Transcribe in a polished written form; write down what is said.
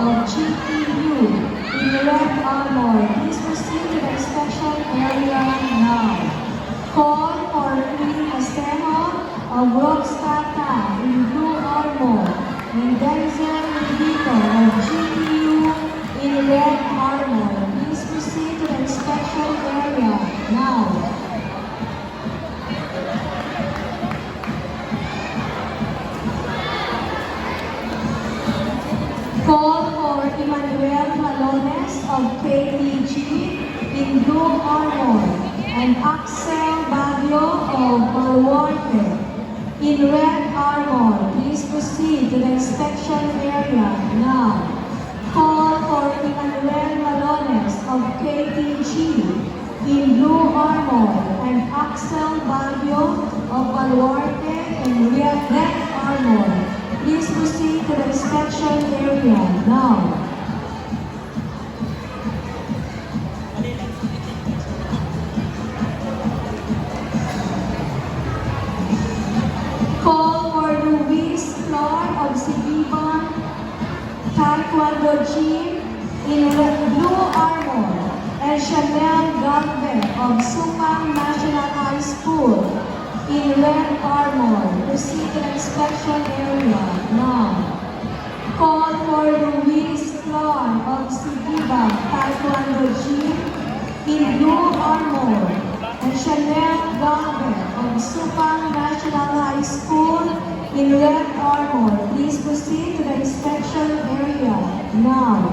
of GTU in red armor. Please proceed to the inspection area now. Call for Queen Estejo of Roxtata in blue armor and Denzel Rivito of GTU in red armor. Please proceed to the inspection area now. Call for Emmanuel Malones of KTG in blue armor and Axel Baguio of Baluarte in red armor. Please proceed to the inspection area now. Call for Emmanuel Malones of KTG in blue armor and Axel Baguio of Baluarte in red armor. Please proceed to the inspection area now. Call for Luis Flor of Sibiban Taekwondo Gym in blue armor and Chanel Galve of Supang National High School in red armor. Proceed to the inspection area now. Call for Luis Flor of Sibiban Taekwondo Gym in blue armor and Chanel Galve of Supang National High School in red armor. Please proceed to the inspection area now.